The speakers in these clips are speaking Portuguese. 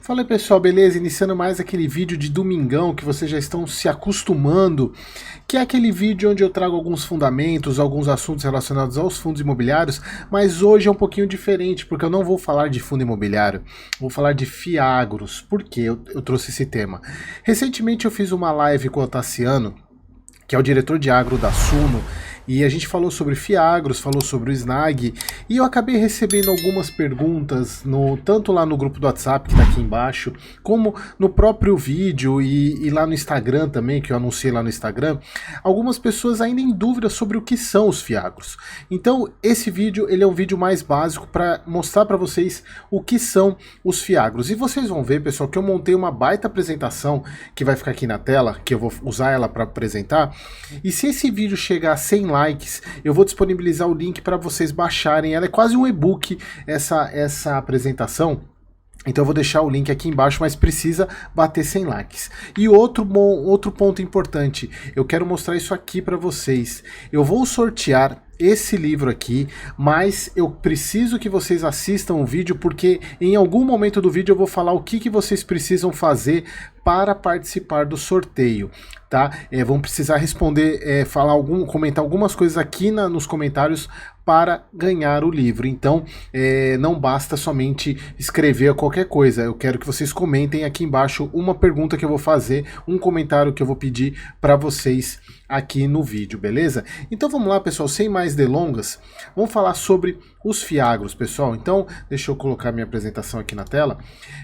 Fala aí pessoal, beleza? Iniciando mais aquele vídeo de domingão que vocês já estão se acostumando, que é aquele vídeo onde eu trago alguns fundamentos, alguns assuntos relacionados aos fundos imobiliários, mas hoje é um pouquinho diferente, porque eu não vou falar de fundo imobiliário, vou falar de FIAGROS. Por que eu trouxe esse tema? Recentemente eu fiz uma live com o Tassiano, que é o diretor de agro da Suno, e a gente falou sobre FIAGROS, falou sobre o SNAG, e eu acabei recebendo algumas perguntas, tanto lá no grupo do WhatsApp, que está aqui embaixo, como no próprio vídeo e lá no Instagram também, que eu anunciei lá no Instagram, algumas pessoas ainda em dúvida sobre o que são os FIAGROS. Então esse vídeo ele é um vídeo mais básico para mostrar para vocês o que são os FIAGROS. E vocês vão ver, pessoal, que eu montei uma baita apresentação, que vai ficar aqui na tela, que eu vou usar ela para apresentar, e se esse vídeo chegar a 100 likes, eu vou disponibilizar o link para vocês baixarem. Ela é quase um e-book, essa apresentação. Então eu vou deixar o link aqui embaixo, mas precisa bater 100 likes. E outro ponto importante, eu quero mostrar isso aqui para vocês. Eu vou sortear esse livro aqui, mas eu preciso que vocês assistam o vídeo, porque em algum momento do vídeo eu vou falar o que vocês precisam fazer para participar do sorteio, tá? Vão precisar responder, comentar algumas coisas aqui nos comentários para ganhar o livro. Então não basta somente escrever qualquer coisa, eu quero que vocês comentem aqui embaixo uma pergunta que eu vou fazer, um comentário que eu vou pedir para vocês aqui no vídeo, beleza? Então vamos lá, pessoal, sem mais delongas, vamos falar sobre os FIAGROS, pessoal. Então deixa eu colocar minha apresentação aqui na tela,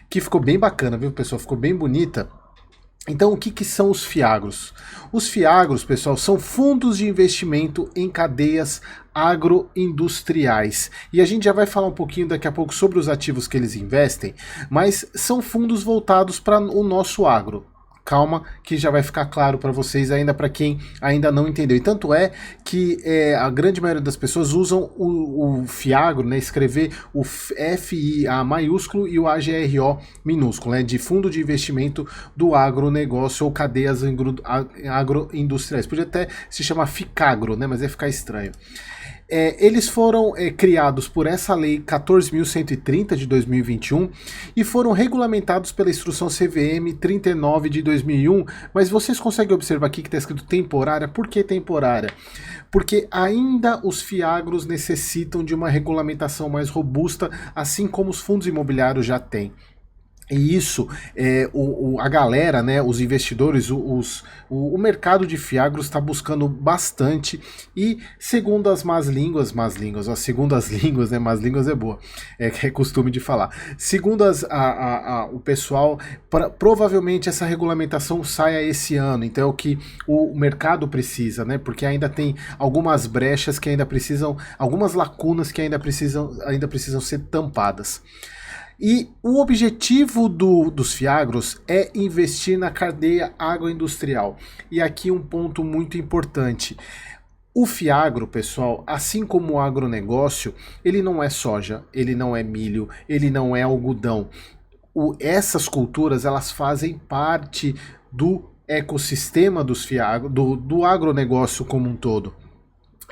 que ficou bem bacana, viu, pessoal? Ficou bem bonita. Então o que são os FIAGROS? Os FIAGROS, pessoal, são fundos de investimento em cadeias agroindustriais. E a gente já vai falar um pouquinho daqui a pouco sobre os ativos que eles investem, mas são fundos voltados para o nosso agro. Calma, que já vai ficar claro para vocês, ainda para quem ainda não entendeu. E tanto é que a grande maioria das pessoas usam o FIAGRO, né, escrever o FIA maiúsculo e o AGRO minúsculo, né, de Fundo de Investimento do Agronegócio ou Cadeias Agroindustriais. Podia até se chamar FICAGRO, né, mas ia ficar estranho. Eles foram criados por essa lei 14.130 de 2021 e foram regulamentados pela instrução CVM 39 de 2001, mas vocês conseguem observar aqui que está escrito temporária. Por que temporária? Porque ainda os FIAGROS necessitam de uma regulamentação mais robusta, assim como os fundos imobiliários já têm. E isso, a galera, né, os investidores, o mercado de FIAGROS está buscando bastante, e segundo as más línguas, segundo as línguas, né, más línguas é boa, que é costume de falar, segundo o pessoal, provavelmente essa regulamentação saia esse ano. Então é o que o mercado precisa, né, porque ainda tem algumas brechas que ainda precisam, algumas lacunas que ainda precisam ser tampadas. E o objetivo dos FIAGROS é investir na cadeia agroindustrial. E aqui um ponto muito importante. O FIAGRO, pessoal, assim como o agronegócio, ele não é soja, ele não é milho, ele não é algodão. Essas culturas, elas fazem parte do ecossistema dos FIAGRO, do agronegócio como um todo.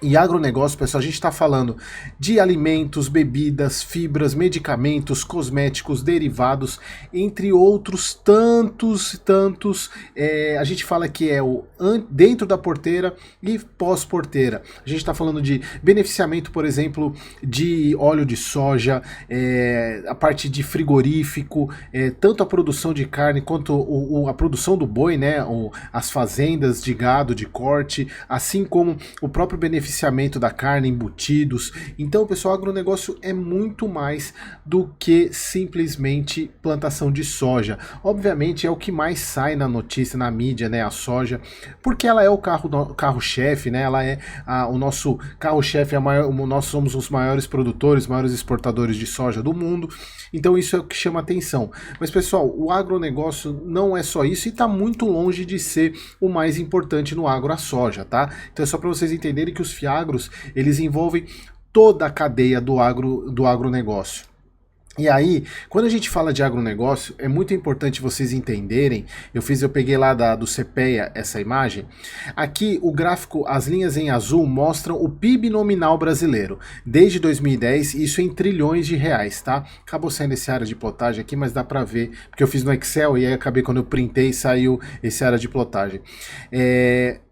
E agronegócio, pessoal, a gente está falando de alimentos, bebidas, fibras, medicamentos, cosméticos, derivados, entre outros tantos. A gente fala que é o dentro da porteira e pós-porteira. A gente está falando de beneficiamento, por exemplo, de óleo de soja, a parte de frigorífico, tanto a produção de carne quanto a produção do boi, né, as fazendas de gado, de corte, assim como o próprio beneficiamento da carne, embutidos. Então, pessoal, o agronegócio é muito mais do que simplesmente plantação de soja. Obviamente é o que mais sai na notícia, na mídia, né, a soja, porque ela é o carro-chefe, né, ela é o nosso carro-chefe, nós somos os maiores produtores, maiores exportadores de soja do mundo, então isso é o que chama atenção. Mas, pessoal, o agronegócio não é só isso e está muito longe de ser o mais importante no agro, a soja, tá? Então é só para vocês entenderem que os FIAGROS, eles envolvem toda a cadeia do agronegócio. E aí, quando a gente fala de agronegócio, é muito importante vocês entenderem. Eu peguei lá do CPEA essa imagem. Aqui o gráfico, as linhas em azul mostram o PIB nominal brasileiro desde 2010, isso em trilhões de reais, tá? Acabou saindo esse área de plotagem aqui, mas dá para ver, porque eu fiz no Excel e aí acabei quando eu printei saiu esse área de plotagem.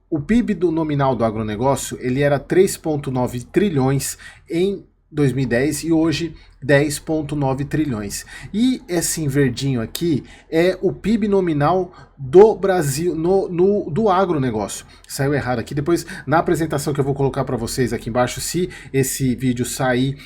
O PIB nominal do agronegócio, ele era 3,9 trilhões em 2010 e hoje 10,9 trilhões. E esse verdinho aqui é o PIB nominal do Brasil, do agronegócio. Saiu errado aqui, depois na apresentação que eu vou colocar para vocês aqui embaixo, se esse vídeo sair,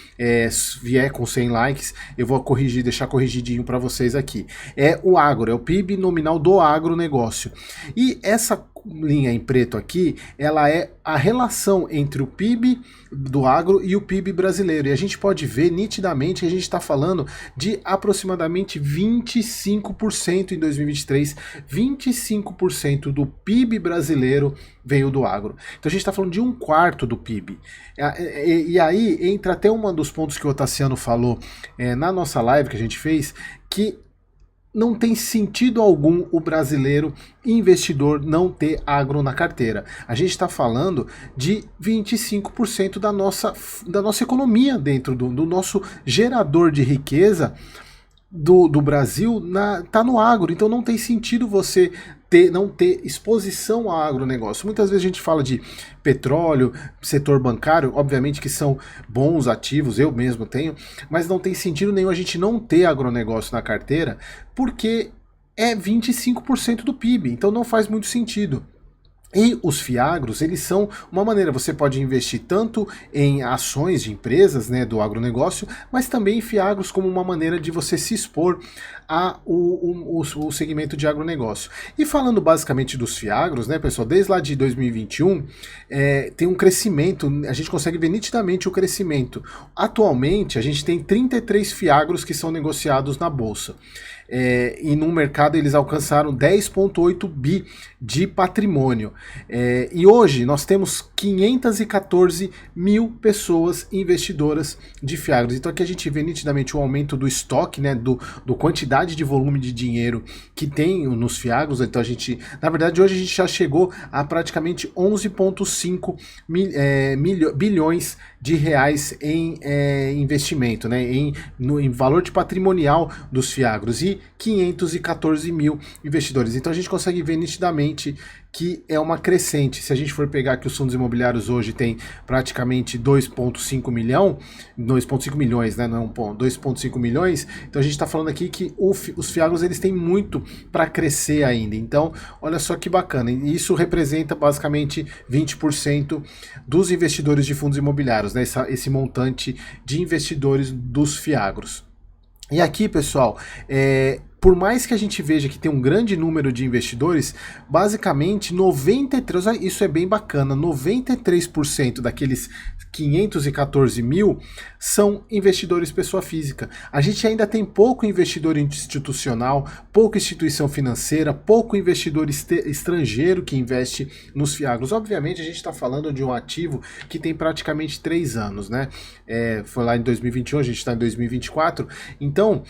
vier com 100 likes, eu vou corrigir, deixar corrigidinho para vocês aqui. É o agro, é o PIB nominal do agronegócio. E essa linha em preto aqui, ela é a relação entre o PIB do agro e o PIB brasileiro. E a gente pode ver nitidamente que a gente está falando de aproximadamente 25% em 2023, 25% do PIB brasileiro veio do agro. Então a gente está falando de 1/4 do PIB. E aí entra até um dos pontos que o Otaciano falou na nossa live que a gente fez, que não tem sentido algum o brasileiro investidor não ter agro na carteira. A gente está falando de 25% da nossa economia dentro do nosso gerador de riqueza do Brasil tá no agro. Então não tem sentido você não ter exposição ao agronegócio. Muitas vezes a gente fala de petróleo, setor bancário, obviamente que são bons ativos, eu mesmo tenho, mas não tem sentido nenhum a gente não ter agronegócio na carteira, porque é 25% do PIB, então não faz muito sentido. E os FIAGROS, eles são uma maneira, você pode investir tanto em ações de empresas, né, do agronegócio, mas também em FIAGROS como uma maneira de você se expor o segmento de agronegócio. E falando basicamente dos FIAGROS, né, pessoal, desde lá de 2021, tem um crescimento, a gente consegue ver nitidamente o crescimento. Atualmente, a gente tem 33 FIAGROS que são negociados na Bolsa. E no mercado eles alcançaram 10,8 bi de patrimônio. E hoje nós temos 514 mil pessoas investidoras de FIAGROS. Então aqui a gente vê nitidamente o aumento do estoque, né, do quantidade de volume de dinheiro que tem nos FIAGROS. Então a gente, na verdade, hoje a gente já chegou a praticamente 11,5 bilhões de reais em investimento, né, em valor de patrimonial dos FIAGROS, e 514 mil investidores. Então a gente consegue ver nitidamente que é uma crescente. Se a gente for pegar que os fundos imobiliários hoje tem praticamente 2,5 milhões, né, não é 2,5 milhões, então a gente está falando aqui que os FIAGROS eles têm muito para crescer ainda. Então, olha só que bacana. E isso representa basicamente 20% dos investidores de fundos imobiliários, né, esse montante de investidores dos FIAGROS. E aqui, pessoal, por mais que a gente veja que tem um grande número de investidores, basicamente 93%, isso é bem bacana, 93% daqueles 514 mil são investidores pessoa física. A gente ainda tem pouco investidor institucional, pouca instituição financeira, pouco investidor estrangeiro que investe nos FIAGROS. Obviamente a gente está falando de um ativo que tem praticamente 3 anos, né? Foi lá em 2021, a gente está em 2024, então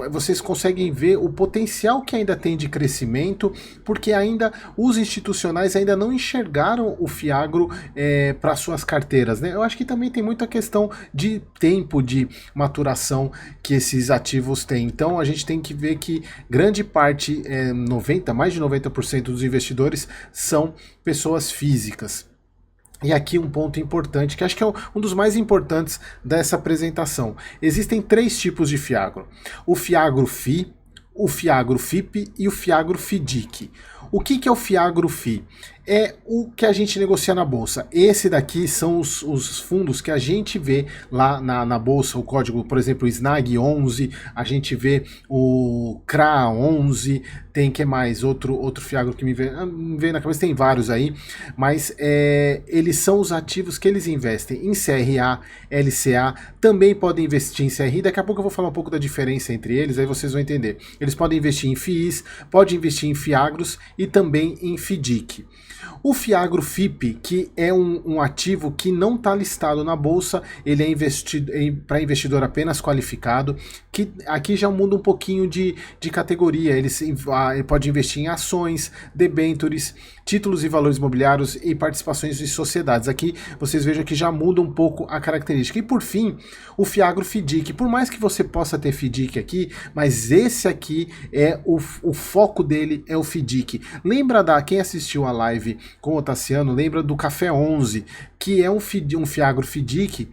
vocês conseguem ver o potencial que ainda tem de crescimento, porque ainda os institucionais ainda não enxergaram o FIAGRO para suas carteiras, né? Eu acho que também tem muita questão de tempo de maturação que esses ativos têm. Então a gente tem que ver que grande parte, mais de 90% dos investidores são pessoas físicas. E aqui um ponto importante, que acho que é um dos mais importantes dessa apresentação. Existem 3 tipos de FIAGRO: o FIAGRO FI, o FIAGRO FIP e o FIAGRO FIDIC. O que é o FIAGRO FI? É o que a gente negocia na bolsa. Esse daqui são os fundos que a gente vê lá na bolsa, o código, por exemplo, o SNAG 11, a gente vê o CRA 11, tem que mais? Outro FIAGRO que me vem na cabeça, tem vários aí, mas eles são os ativos que eles investem em CRA, LCA, também podem investir em CRI, daqui a pouco eu vou falar um pouco da diferença entre eles, aí vocês vão entender. Eles podem investir em FIIs, podem investir em FIAGROS e também em FIDIC. O Fiagro FIP, que é um ativo que não está listado na bolsa, ele é para investidor apenas qualificado, que aqui já muda um pouquinho de categoria. Ele pode investir em ações, debêntures, títulos e valores imobiliários e participações de sociedades. Aqui vocês vejam que já muda um pouco a característica. E por fim, o Fiagro FIDIC. Por mais que você possa ter FIDIC aqui, mas esse aqui é o foco dele é o FIDIC. Lembra quem assistiu a live com o Tassiano, lembra do Café 11, que é um Fiagro FIDIC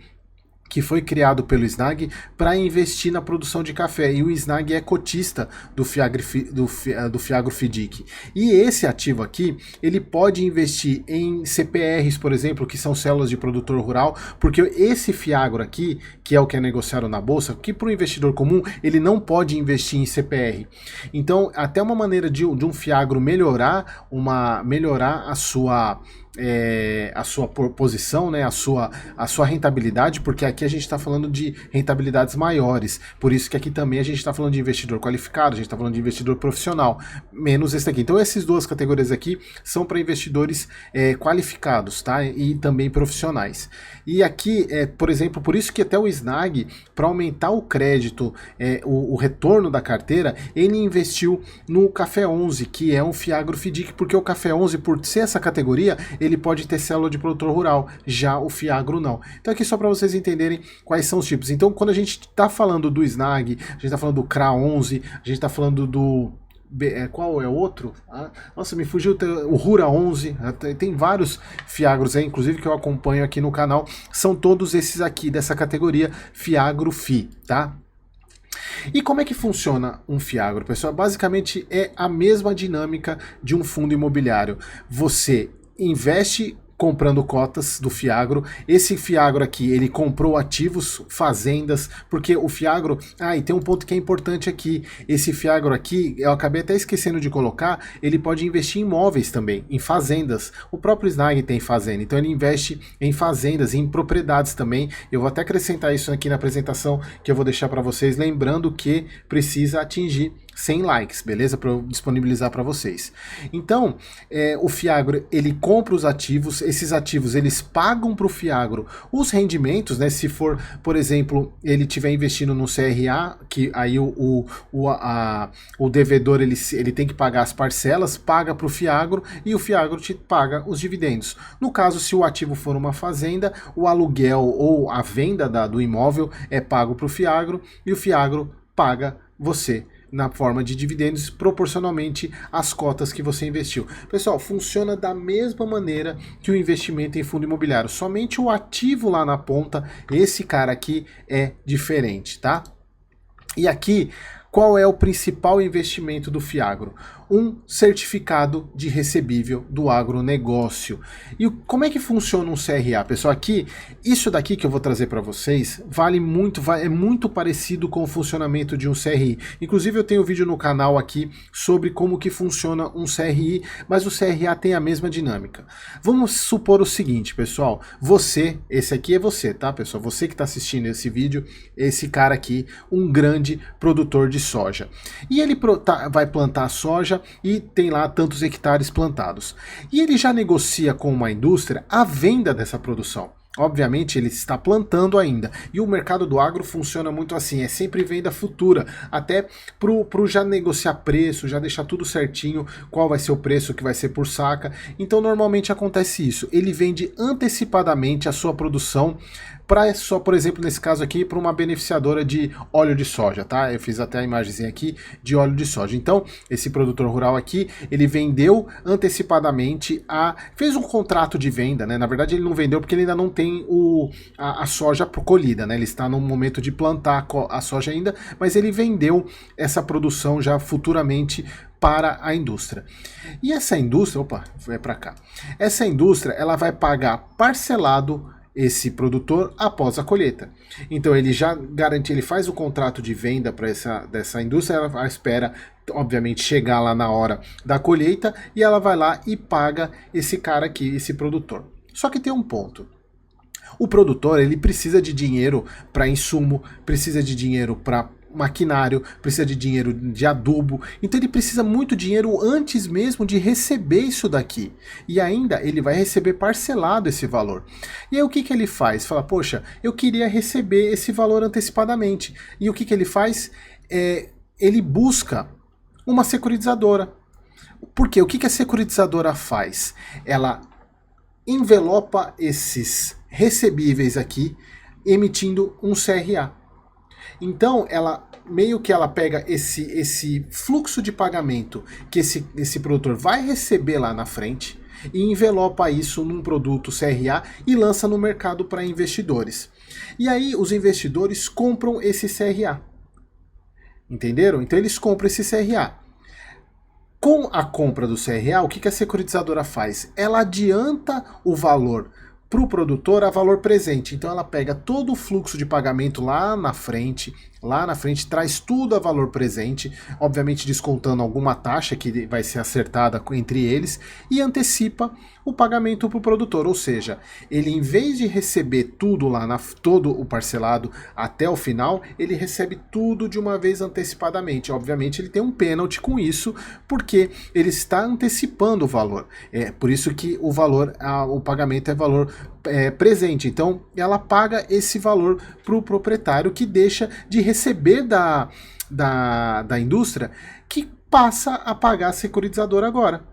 que foi criado pelo Snag para investir na produção de café. E o Snag é cotista do Fiagro FIDIC. E esse ativo aqui, ele pode investir em CPRs, por exemplo, que são células de produtor rural, porque esse Fiagro aqui, que é o que é negociado na bolsa, que para o investidor comum, ele não pode investir em CPR. Então, até uma maneira de um Fiagro melhorar a sua posição, né, a sua rentabilidade, porque aqui a gente está falando de rentabilidades maiores, por isso que aqui também a gente está falando de investidor qualificado, a gente está falando de investidor profissional, menos esse aqui. Então essas duas categorias aqui são para investidores qualificados, tá, e também profissionais. E aqui, por exemplo, por isso que até o Snag, para aumentar o crédito, o retorno da carteira, ele investiu no Café 11, que é um Fiagro FIDIC, porque o Café 11, por ser essa categoria, ele pode ter célula de produtor rural, já o Fiagro não. Então aqui só para vocês entenderem quais são os tipos. Então quando a gente está falando do Snag, a gente está falando do CRA 11, a gente está falando do... qual é o outro? Nossa, me fugiu o Rura 11, tem vários Fiagros aí, inclusive que eu acompanho aqui no canal, são todos esses aqui dessa categoria Fiagro FI, tá? E como é que funciona um Fiagro, pessoal? Basicamente é a mesma dinâmica de um fundo imobiliário. Você investe comprando cotas do Fiagro. Esse Fiagro aqui, ele comprou ativos, fazendas, porque o Fiagro... e tem um ponto que é importante aqui. Esse Fiagro aqui, eu acabei até esquecendo de colocar, ele pode investir em imóveis também, em fazendas. O próprio Snag tem fazenda, então ele investe em fazendas, em propriedades também. Eu vou até acrescentar isso aqui na apresentação, que eu vou deixar para vocês, lembrando que precisa atingir 100 likes, beleza? Para eu disponibilizar para vocês. Então, o Fiagro, ele compra os ativos, esses ativos, eles pagam para o Fiagro os rendimentos, né? Se for, por exemplo, ele estiver investindo no CRA, que aí o devedor, ele tem que pagar as parcelas, paga para o Fiagro e o Fiagro te paga os dividendos. No caso, se o ativo for uma fazenda, o aluguel ou a venda do imóvel é pago para o Fiagro e o Fiagro paga você na forma de dividendos proporcionalmente às cotas que você investiu. Pessoal, funciona da mesma maneira que o investimento em fundo imobiliário, somente o ativo lá na ponta, esse cara aqui é diferente, tá? E aqui, qual é o principal investimento do Fiagro? Um certificado de recebível do agronegócio. E como é que funciona um CRA, pessoal? Aqui, isso daqui que eu vou trazer para vocês é muito parecido com o funcionamento de um CRI. Inclusive eu tenho um vídeo no canal aqui sobre como que funciona um CRI, mas o CRA tem a mesma dinâmica. Vamos supor o seguinte, pessoal, esse aqui é você, tá, pessoal? Você que está assistindo esse vídeo, esse cara aqui, um grande produtor de soja. E ele vai plantar soja e tem lá tantos hectares plantados. E ele já negocia com uma indústria a venda dessa produção. Obviamente ele está plantando ainda, e o mercado do agro funciona muito assim, é sempre venda futura, até pro já negociar preço, já deixar tudo certinho, qual vai ser o preço que vai ser por saca. Então normalmente acontece isso, ele vende antecipadamente a sua produção para só, por exemplo, nesse caso aqui, para uma beneficiadora de óleo de soja, tá? Eu fiz até a imagenzinha aqui de óleo de soja. Então, esse produtor rural aqui, ele vendeu antecipadamente fez um contrato de venda, né? Na verdade, ele não vendeu porque ele ainda não tem a soja colhida, né? Ele está no momento de plantar a soja ainda, mas ele vendeu essa produção já futuramente para a indústria. E essa indústria, vai para cá. Essa indústria, ela vai pagar parcelado esse produtor após a colheita. Então ele já garante, ele faz o contrato de venda para dessa indústria, ela espera obviamente chegar lá na hora da colheita e ela vai lá e paga esse cara aqui, esse produtor. Só que tem um ponto. O produtor, ele precisa de dinheiro para insumo, precisa de dinheiro para maquinário, precisa de dinheiro de adubo, então ele precisa muito dinheiro antes mesmo de receber isso daqui. E ainda ele vai receber parcelado esse valor. E aí o que ele faz? Fala, poxa, eu queria receber esse valor antecipadamente. E o que ele faz? Ele busca uma securitizadora. Por quê? O que a securitizadora faz? Ela envelopa esses recebíveis aqui, emitindo um CRA. Então, ela meio que ela pega esse fluxo de pagamento que esse produtor vai receber lá na frente e envelopa isso num produto CRA e lança no mercado para investidores. E aí os investidores compram esse CRA. Entenderam? Então eles compram esse CRA. Com a compra do CRA, o que a securitizadora faz? Ela adianta o valor para o produtor a valor presente. Então ela pega todo o fluxo de pagamento lá na frente, traz tudo a valor presente, obviamente descontando alguma taxa que vai ser acertada entre eles, e antecipa o pagamento para o produtor. Ou seja, ele em vez de receber tudo lá, todo o parcelado até o final, ele recebe tudo de uma vez antecipadamente. Obviamente ele tem um pênalti com isso, porque ele está antecipando o valor. É por isso que o valor, o pagamento é valor presente. Então ela paga esse valor para o proprietário, que deixa de receber da indústria, que passa a pagar a securitizadora agora.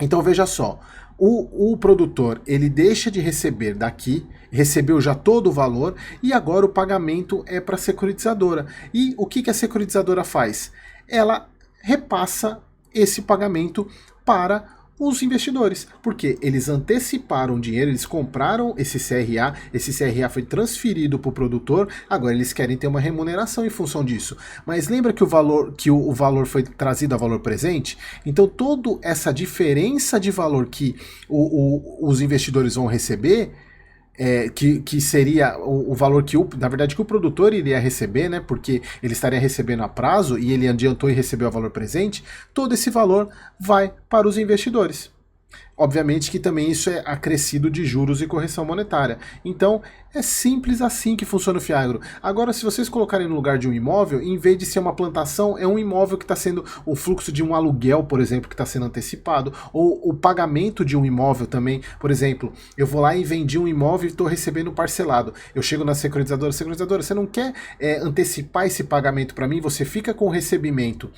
Então veja só, o produtor ele deixa de receber daqui, recebeu já todo o valor e agora o pagamento é para a securitizadora. E o que a securitizadora faz? Ela repassa esse pagamento para os investidores, porque eles anteciparam dinheiro, eles compraram esse CRA foi transferido para o produtor, agora eles querem ter uma remuneração em função disso. Mas lembra que o valor foi trazido a valor presente? Então toda essa diferença de valor que os investidores vão receber, que seria o valor que na verdade que o produtor iria receber, né? Porque ele estaria recebendo a prazo e ele adiantou e recebeu o valor presente, todo esse valor vai para os investidores. Obviamente que também isso é acrescido de juros e correção monetária. Então é simples assim que funciona o FIAGRO. Agora, se vocês colocarem no lugar de um imóvel, em vez de ser uma plantação, é um imóvel que está sendo o fluxo de um aluguel, por exemplo, que está sendo antecipado, ou o pagamento de um imóvel também. Por exemplo, eu vou lá e vendi um imóvel e estou recebendo parcelado. Eu chego na securitizadora, você não quer antecipar esse pagamento para mim? Você fica com o recebimento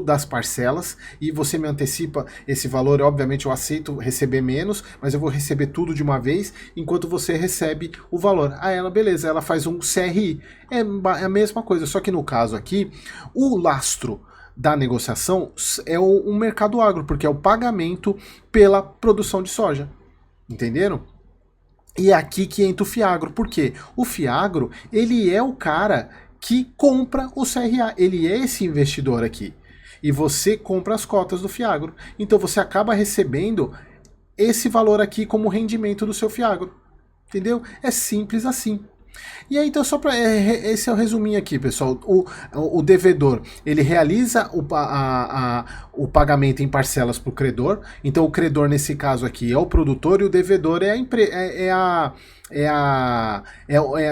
das parcelas e você me antecipa esse valor. Obviamente eu aceito receber menos, mas eu vou receber tudo de uma vez, enquanto você recebe o valor. Ela, beleza, ela faz um CRI. É a mesma coisa, só que no caso aqui, o lastro da negociação é o mercado agro, porque é o pagamento pela produção de soja. Entenderam? E é aqui que entra o FIAGRO. Por quê? O FIAGRO, ele é o cara que compra o CRA. Ele é esse investidor aqui. E você compra as cotas do FIAGRO. Então você acaba recebendo esse valor aqui como rendimento do seu FIAGRO. Entendeu? É simples assim. E aí, então, esse é o resuminho aqui, pessoal. O devedor, ele realiza o pagamento em parcelas para o credor. Então, o credor, nesse caso aqui, é o produtor e o devedor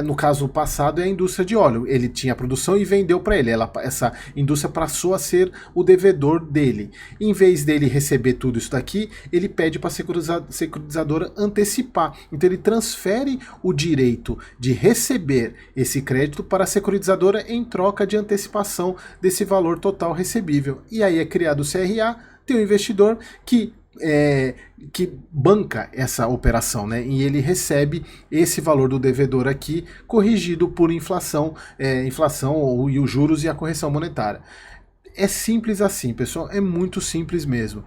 no caso passado, é a indústria de óleo. Ele tinha a produção e vendeu para ele. Essa indústria passou a ser o devedor dele. Em vez dele receber tudo isso daqui, ele pede para a securitizadora antecipar. Então, ele transfere o direito de receber esse crédito para a securitizadora em troca de antecipação desse valor total recebível. E aí é criado o CRA, tem um investidor que banca essa operação, né? E ele recebe esse valor do devedor aqui corrigido por inflação e os juros e a correção monetária. É simples assim, pessoal, é muito simples mesmo.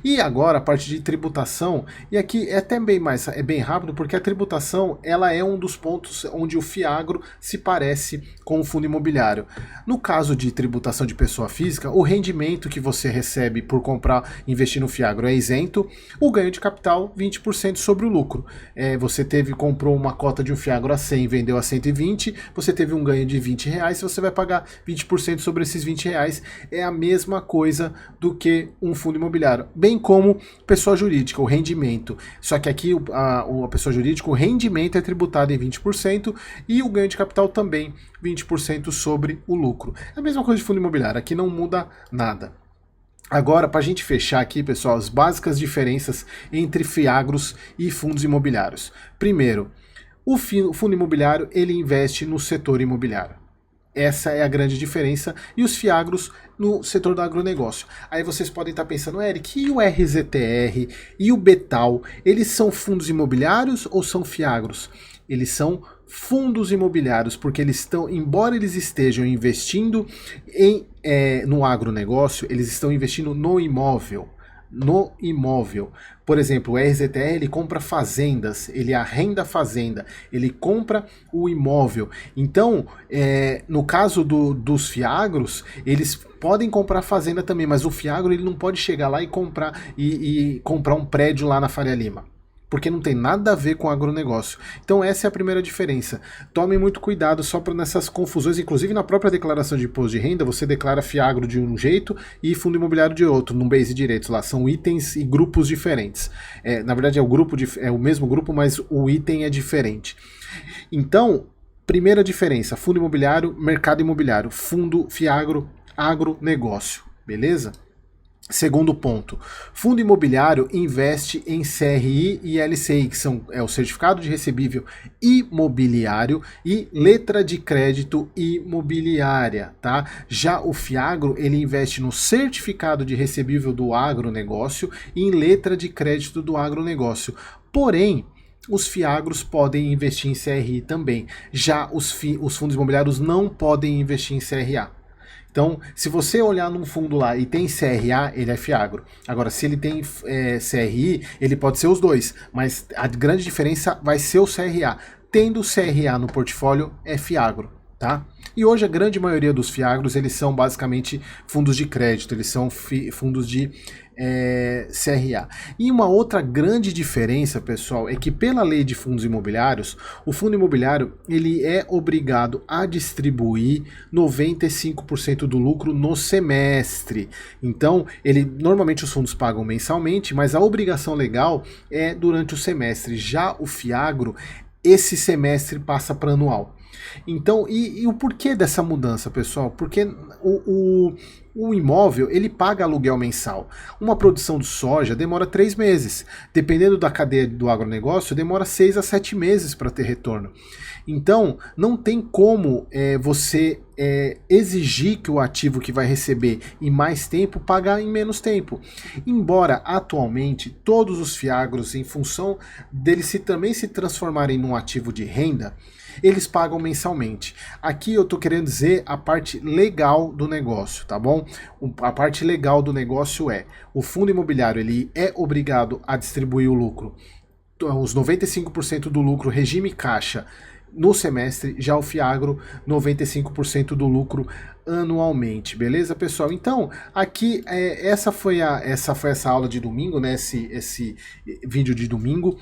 E agora a parte de tributação, e aqui é até bem rápido, porque a tributação ela é um dos pontos onde o FIAGRO se parece com o fundo imobiliário. No caso de tributação de pessoa física, o rendimento que você recebe por investir no FIAGRO é isento, o ganho de capital 20% sobre o lucro. Você comprou uma cota de um FIAGRO a 100 e vendeu a 120, você teve um ganho de R$20, você vai pagar 20% sobre esses R$20. é a mesma coisa do que um fundo imobiliário, bem como pessoa jurídica, o rendimento. Só que aqui a pessoa jurídica, o rendimento é tributado em 20% e o ganho de capital também 20% sobre o lucro. É a mesma coisa de fundo imobiliário, aqui não muda nada. Agora, para a gente fechar aqui, pessoal, as básicas diferenças entre fiagros e fundos imobiliários. Primeiro, o fundo imobiliário ele investe no setor imobiliário. Essa é a grande diferença. E os fiagros no setor do agronegócio. Aí vocês podem estar pensando, Eric, e o RZTR e o Betal, eles são fundos imobiliários ou são fiagros? Eles são fundos imobiliários, porque eles estão, embora eles estejam investindo no agronegócio, eles estão investindo no imóvel. Por exemplo, o RZTR ele compra fazendas, ele arrenda a fazenda, ele compra o imóvel. Então, no caso dos fiagros, eles podem comprar fazenda também, mas o fiagro ele não pode chegar lá e comprar um prédio lá na Faria Lima, porque não tem nada a ver com agronegócio. Então essa é a primeira diferença. Tomem muito cuidado só para nessas confusões, inclusive na própria declaração de imposto de renda, você declara fiagro de um jeito e fundo imobiliário de outro, num base de direitos lá, são itens e grupos diferentes. Na verdade é o mesmo grupo, mas o item é diferente. Então, primeira diferença, fundo imobiliário, mercado imobiliário, fundo, fiagro, agronegócio, beleza? Segundo ponto, fundo imobiliário investe em CRI e LCI, que são o certificado de recebível imobiliário e letra de crédito imobiliária, tá? Já o fiagro, ele investe no certificado de recebível do agronegócio e em letra de crédito do agronegócio. Porém, os fiagros podem investir em CRI também. Já os fundos imobiliários não podem investir em CRA. Então, se você olhar num fundo lá e tem CRA, ele é fiagro. Agora, se ele tem CRI, ele pode ser os dois, mas a grande diferença vai ser o CRA. Tendo CRA no portfólio, é fiagro, tá? E hoje a grande maioria dos fiagros, eles são basicamente fundos de crédito, eles são fundos de CRA. E uma outra grande diferença, pessoal, é que pela lei de fundos imobiliários, o fundo imobiliário ele é obrigado a distribuir 95% do lucro no semestre. Então, normalmente os fundos pagam mensalmente, mas a obrigação legal é durante o semestre. Já o fiagro, esse semestre passa para anual. Então, e o porquê dessa mudança, pessoal? Porque o imóvel, ele paga aluguel mensal. Uma produção de soja demora 3 meses. Dependendo da cadeia do agronegócio, demora 6 a 7 meses para ter retorno. Então, não tem como você exigir que o ativo que vai receber em mais tempo pagar em menos tempo. Embora, atualmente, todos os fiagros, em função deles também se transformarem num ativo de renda, eles pagam mensalmente. Aqui eu tô querendo dizer a parte legal do negócio, tá bom? A parte legal do negócio o fundo imobiliário ele é obrigado a distribuir o lucro, os 95% do lucro regime caixa no semestre, já o fiagro 95% do lucro anualmente, beleza, pessoal? Então, aqui essa foi essa aula de domingo, né? Esse vídeo de domingo.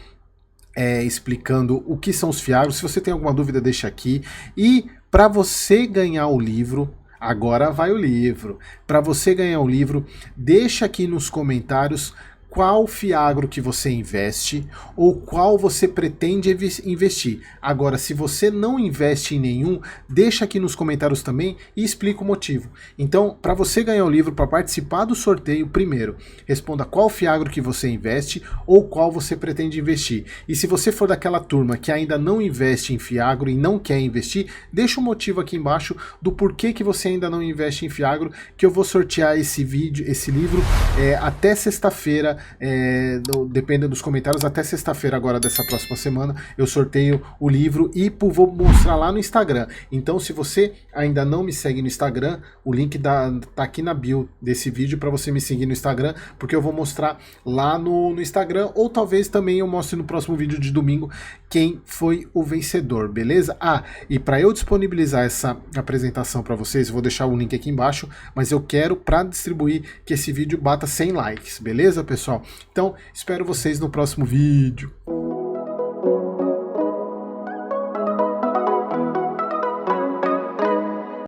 Explicando o que são os fiagros. Se você tem alguma dúvida, deixa aqui. E para você ganhar o livro, agora vai o livro. Para você ganhar o livro, deixa aqui nos comentários qual fiagro que você investe ou qual você pretende investir. Agora, se você não investe em nenhum, deixa aqui nos comentários também e explica o motivo. Então, para você ganhar o livro, para participar do sorteio, primeiro, responda qual fiagro que você investe ou qual você pretende investir. E se você for daquela turma que ainda não investe em fiagro e não quer investir, deixa o motivo aqui embaixo do porquê que você ainda não investe em fiagro, que eu vou sortear esse livro até sexta-feira. Dependendo dos comentários, até sexta-feira agora dessa próxima semana eu sorteio o livro e vou mostrar lá no Instagram. Então, se você ainda não me segue no Instagram, o link tá aqui na bio desse vídeo para você me seguir no Instagram, porque eu vou mostrar lá no Instagram, ou talvez também eu mostre no próximo vídeo de domingo quem foi o vencedor, beleza? E para eu disponibilizar essa apresentação para vocês, eu vou deixar o link aqui embaixo, mas eu quero para distribuir que esse vídeo bata 100 likes, beleza, pessoal? Então, espero vocês no próximo vídeo.